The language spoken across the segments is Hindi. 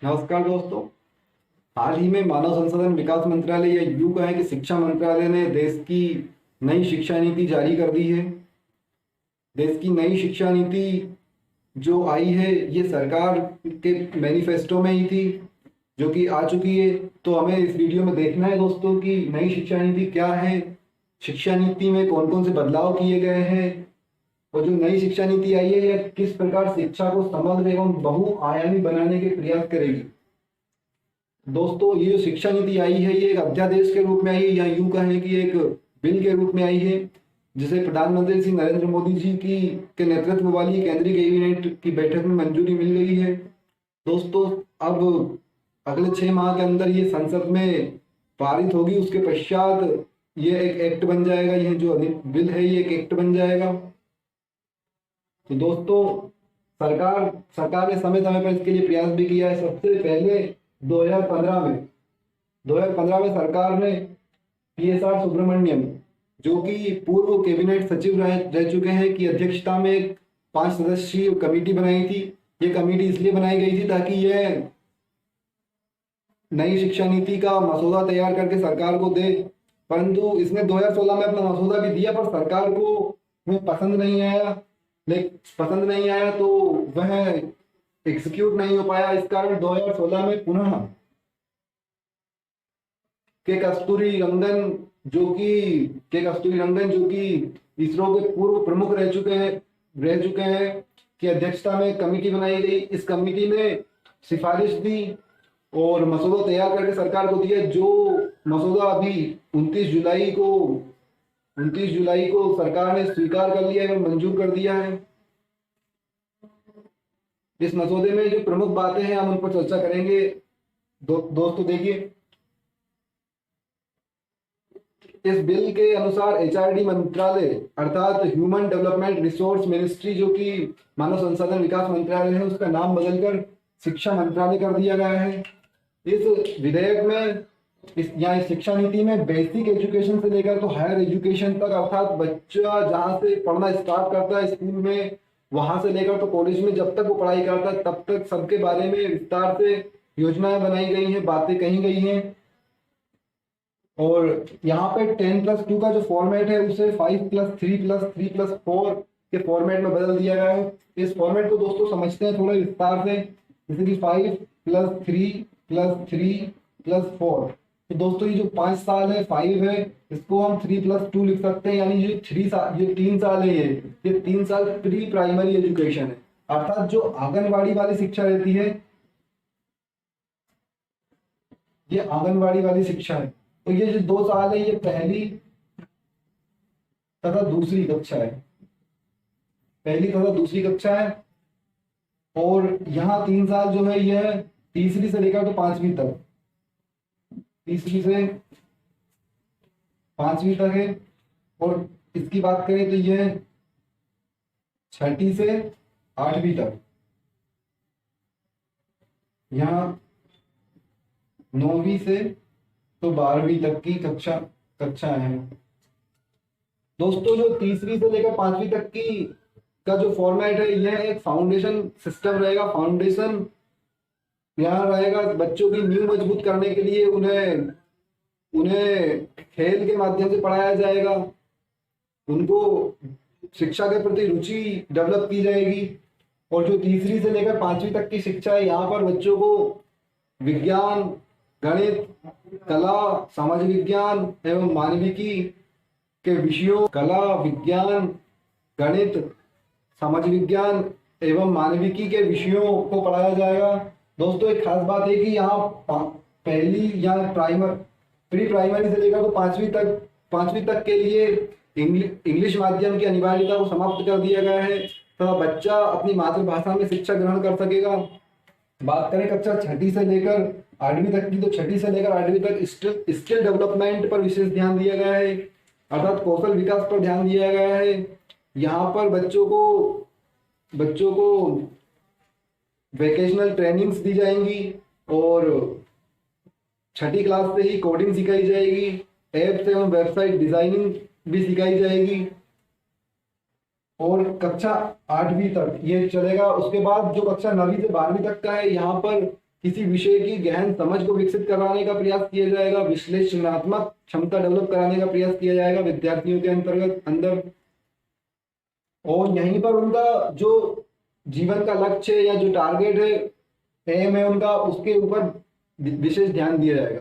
नमस्कार दोस्तों। हाल ही में मानव संसाधन विकास मंत्रालय या यूं कहें कि शिक्षा मंत्रालय ने देश की नई शिक्षा नीति जारी कर दी है। देश की नई शिक्षा नीति जो आई है ये सरकार के मैनिफेस्टो में ही थी, जो कि आ चुकी है। तो हमें इस वीडियो में देखना है दोस्तों कि नई शिक्षा नीति क्या है, शिक्षा नीति में कौन कौन से बदलाव किए गए हैं और जो नई शिक्षा नीति आई है यह किस प्रकार शिक्षा को समग्र एवं बहुआयामी बनाने के प्रयास करेगी। दोस्तों, ये जो शिक्षा नीति आई है ये एक अध्यादेश के रूप में आई है या यूं कहें कि एक बिल के रूप में आई है, जिसे प्रधानमंत्री श्री नरेंद्र मोदी जी की के नेतृत्व वाली केंद्रीय कैबिनेट की बैठक में मंजूरी मिल गई है। दोस्तों, अब अगले 6 माह के अंदर ये संसद में पारित होगी। उसके पश्चात ये एक एक्ट बन जाएगा। यह जो बिल है ये एक एक्ट बन जाएगा। तो दोस्तों, सरकार ने समय समय पर इसके लिए प्रयास भी किया है। सबसे पहले 2015 में सरकार ने PSR सुब्रमण्यम, जो कि पूर्व कैबिनेट सचिव रह चुके हैं, की अध्यक्षता में एक 5 सदस्यीय कमेटी बनाई थी। ये कमेटी इसलिए बनाई गई थी ताकि यह नई शिक्षा नीति का मसौदा तैयार करके सरकार को दे। परंतु इसने 2016 में अपना मसौदा भी दिया, पर सरकार को वह पसंद नहीं आया। तो वह एग्जीक्यूट नहीं हो पाया। इस कारण 2016 में पुनः के कस्तूरी रंगन, जो कि इसरो के पूर्व प्रमुख रह चुके हैं की अध्यक्षता में कमेटी बनाई गई। इस कमेटी ने सिफारिश दी और मसौदा तैयार करके सरकार को दिया, जो मसौदा अभी 29 जुलाई को सरकार ने स्वीकार कर लिया एवं मंजूर कर दिया है। इस मसौदे में जो प्रमुख बातें हैं हम उन पर चर्चा करेंगे। दोस्तों देखिए, इस बिल के अनुसार HRD मंत्रालय अर्थात ह्यूमन डेवलपमेंट रिसोर्स मिनिस्ट्री, जो कि मानव संसाधन विकास मंत्रालय है, उसका नाम बदलकर शिक्षा मंत्रालय कर दिया गया है। इस विधेयक में इस शिक्षा नीति में बेसिक एजुकेशन से लेकर तो हायर एजुकेशन तक, अर्थात बच्चा जहां से पढ़ना स्टार्ट करता है स्कूल में, वहां से लेकर तो कॉलेज में जब तक वो पढ़ाई करता है तब तक सबके बारे में विस्तार से योजनाएं बनाई गई हैं, बातें कही गई हैं। और यहाँ पे 10+2 का जो फॉर्मेट है उसे 5+3+3+4 के फॉर्मेट में बदल दिया गया है। इस फॉर्मेट को दोस्तों समझते हैं थोड़ा विस्तार से, जैसे कि 5+3+3+4। तो दोस्तों, ये जो 5 साल है, 5 है, इसको हम 3+2 लिख सकते हैं। यानी ये 3 साल है, ये 3 साल प्री प्राइमरी एजुकेशन है, अर्थात जो आंगनवाड़ी वाली शिक्षा रहती है, ये आंगनवाड़ी वाली शिक्षा है। तो ये जो 2 साल है ये पहली तथा दूसरी कक्षा है। और यहाँ 3 साल जो है यह तीसरी से लेकर तो 5वीं तक, है। और इसकी बात करें तो यह 6ठी से 8वीं तक, यहाँ 9वीं से तो 12वीं तक की कक्षाएं हैं। दोस्तों, जो तीसरी से लेकर 5वीं तक का जो फॉर्मेट है यह एक फाउंडेशन सिस्टम रहेगा। फाउंडेशन यहाँ रहेगा बच्चों की नींव मजबूत करने के लिए। उन्हें खेल के माध्यम से पढ़ाया जाएगा, उनको शिक्षा के प्रति रुचि डेवलप की जाएगी। और जो तीसरी से लेकर 5वीं तक की शिक्षा है, यहाँ पर बच्चों को विज्ञान, गणित, कला, सामाजिक विज्ञान एवं मानविकी के विषयों, को पढ़ाया जाएगा। दोस्तों, एक खास बात है कि यहाँ पहली या प्री प्राइमरी से लेकर तो 5वीं तक के लिए इंग्लिश माध्यम की अनिवार्यता को समाप्त कर दिया गया है, तथा बच्चा अपनी मातृभाषा में शिक्षा ग्रहण कर सकेगा। बात करें कक्षा 6ठी से लेकर 8वीं तक की, तो 6ठी से लेकर 8वीं तक स्किल डेवलपमेंट पर विशेष ध्यान दिया गया है, अर्थात कौशल विकास पर ध्यान दिया गया है। यहाँ पर बच्चों को वेकेशनल ट्रेनिंग्स दी जाएंगी और 6ठी क्लास से ही कोडिंग सिखाई जाएगी, एप्स एवं वेबसाइट डिजाइनिंग भी सिखाई जाएगी। और कक्षा 8वीं तक ये चलेगा। उसके बाद जो कक्षा 9वीं से 12वीं तक का है, यहाँ पर किसी विषय की गहन समझ को विकसित कराने का प्रयास किया जाएगा, विश्लेषणात्मक क्षमता डेवलप कराने का प्रयास किया जाएगा विद्यार्थियों के अंदर। और यहीं पर उनका जो जीवन का लक्ष्य है या जो टारगेट है, एम है उनका, उसके ऊपर विशेष ध्यान दिया जाएगा।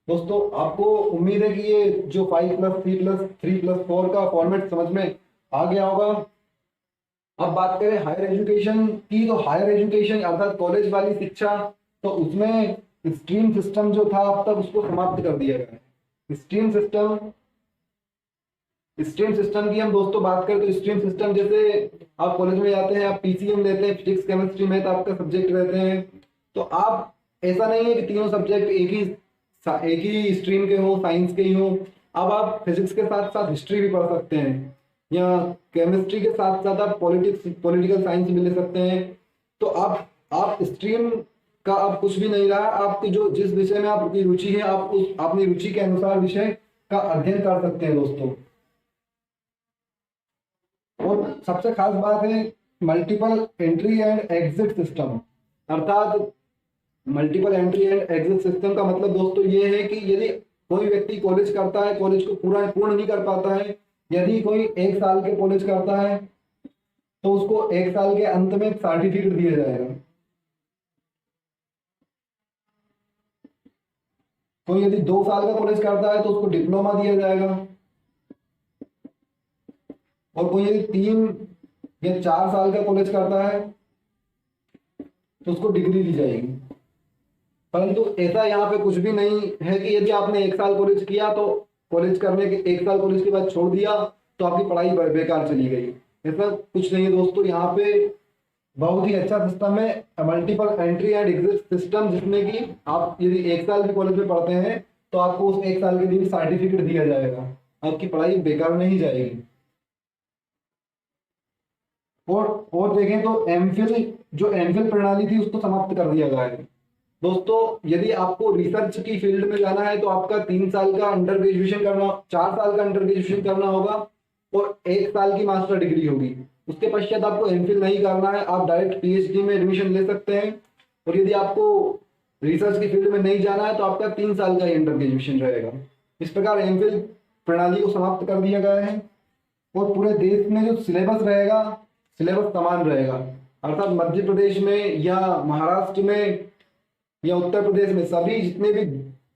दोस्तों आपको उम्मीद है कि ये जो 5+3+3+4 का फॉर्मेट समझ में आ गया होगा। अब बात करें हायर एजुकेशन की, तो हायर एजुकेशन अर्थात कॉलेज वाली शिक्षा, तो उसमें स्ट्रीम सिस्टम जो था अब तक उसको समाप्त कर दिया गया है। स्ट्रीम सिस्टम की हम दोस्तों बात करें तो स्ट्रीम सिस्टम जैसे आप कॉलेज में जाते हैं, आप पीसीएम लेते हैं, फिजिक्स केमिस्ट्री मैथ आपका सब्जेक्ट रहते हैं, तो आप ऐसा नहीं है कि तीनों सब्जेक्ट एक ही स्ट्रीम के हो, साइंस के ही हो। अब आप फिजिक्स के साथ साथ हिस्ट्री भी पढ़ सकते हैं, या केमिस्ट्री के साथ साथ आप पॉलिटिकल साइंस भी ले सकते हैं। तो आप स्ट्रीम का अब कुछ भी नहीं रहा, आपकी जो जिस विषय में आपकी रुचि है आप उस अपनी रुचि के अनुसार विषय का अध्ययन कर सकते हैं दोस्तों। और सबसे खास बात है multiple entry and exit system, अर्थात multiple entry and exit system का मतलब दोस्तों ये है कि यदि कोई व्यक्ति कॉलेज करता है, कॉलेज को पूर्ण नहीं कर पाता है, यदि कोई 1 साल के कॉलेज करता है तो उसको 1 साल के अंत में सर्टिफिकेट दिया जाएगा। कोई यदि 2 साल का कॉलेज करता है तो उसको डिप्लोमा दिया जाएगा, और कोई यदि 3 या 4 साल का कॉलेज करता है तो उसको डिग्री दी जाएगी। परंतु ऐसा यहाँ पे कुछ भी नहीं है कि यदि आपने 1 साल कॉलेज किया तो कॉलेज करने के 1 साल कॉलेज के बाद छोड़ दिया तो आपकी पढ़ाई बेकार चली गई, ऐसा कुछ नहीं है दोस्तों। यहाँ पे बहुत ही अच्छा सिस्टम है multiple entry and exit system, जिसमें कि आप यदि 1 साल भी कॉलेज में पढ़ते हैं तो आपको उस 1 साल के लिए सर्टिफिकेट दिया जाएगा, आपकी पढ़ाई बेकार नहीं जाएगी। और देखें तो एमफिल प्रणाली थी उसको समाप्त कर दिया गया है दोस्तों। यदि आपको रिसर्च की फील्ड में जाना है तो आपका 3 साल का अंडर ग्रेजुएशन करना, 4 साल का अंडर ग्रेजुएशन करना होगा और 1 साल की मास्टर डिग्री होगी। उसके पश्चात आपको एमफिल नहीं करना है, आप डायरेक्ट पीएचडी में एडमिशन ले सकते हैं। और यदि आपको रिसर्च की फील्ड में नहीं जाना है तो आपका 3 साल का अंडर ग्रेजुएशन रहेगा। इस प्रकार एमफिल प्रणाली को समाप्त कर दिया गया है। और पूरे देश में जो सिलेबस रहेगा, सिलेबस समान रहेगा, अर्थात मध्य प्रदेश में या महाराष्ट्र में या उत्तर प्रदेश में सभी जितने भी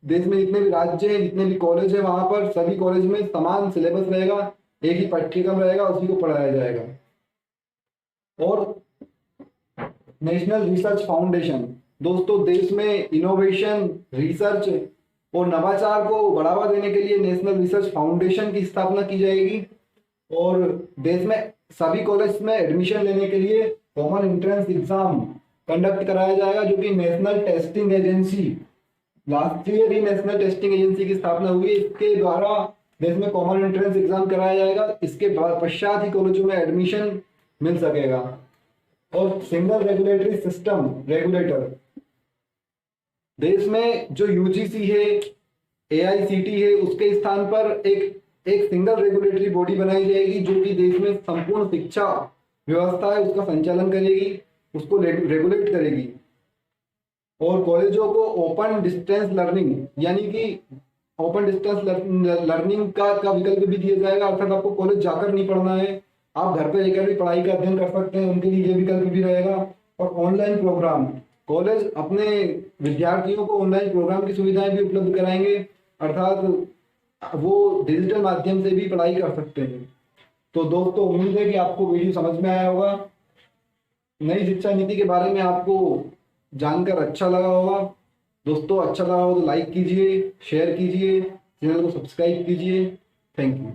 देश में जितने भी राज्य हैं, जितने भी कॉलेज है, वहां पर सभी कॉलेज में समान सिलेबस रहेगा, एक ही पाठ्यक्रम रहेगा, उसी को पढ़ाया जाएगा। और नेशनल रिसर्च फाउंडेशन दोस्तों, देश में इनोवेशन, रिसर्च और नवाचार को बढ़ावा देने के लिए नेशनल रिसर्च फाउंडेशन की स्थापना की जाएगी। और देश में सभी कॉलेज में एडमिशन लेने के लिए कॉमन एंट्रेंस एग्जाम कंडक्ट कराया जाएगा, जो कि National Testing Agency, last year ही नेशनल टेस्टिंग एजेंसी की स्थापना हुई। इसके द्वारा देश में कॉमन एंट्रेंस एग्जाम कराया जाएगा। इसके पश्चात ही कॉलेजों में एडमिशन मिल सकेगा। और सिंगल रेगुलेटरी सिस्टम, रेगुलेटर, देश में जो यूजीसी है, एआईसीटी है, उसके स्थान पर एक सिंगल रेगुलेटरी बॉडी बनाई जाएगी, जो कि देश में संपूर्ण शिक्षा व्यवस्था है उसका संचालन करेगी, उसको रेगुलेट करेगी। और कॉलेजों को ओपन डिस्टेंस लर्निंग, यानी कि ओपन डिस्टेंस लर्निंग का विकल्प भी दिया जाएगा, अर्थात आपको कॉलेज जाकर नहीं पढ़ना है, आप घर पे रहकर भी पढ़ाई का अध्ययन कर सकते हैं, उनके लिए ये विकल्प भी रहेगा। और ऑनलाइन प्रोग्राम, कॉलेज अपने विद्यार्थियों को ऑनलाइन प्रोग्राम की सुविधाएं भी उपलब्ध कराएंगे, अर्थात वो डिजिटल माध्यम से भी पढ़ाई कर सकते हैं। तो दोस्तों उम्मीद है कि आपको वीडियो समझ में आया होगा, नई शिक्षा नीति के बारे में आपको जानकर अच्छा लगा होगा। दोस्तों अच्छा लगा हो तो लाइक कीजिए, शेयर कीजिए, चैनल को सब्सक्राइब कीजिए। Thank you.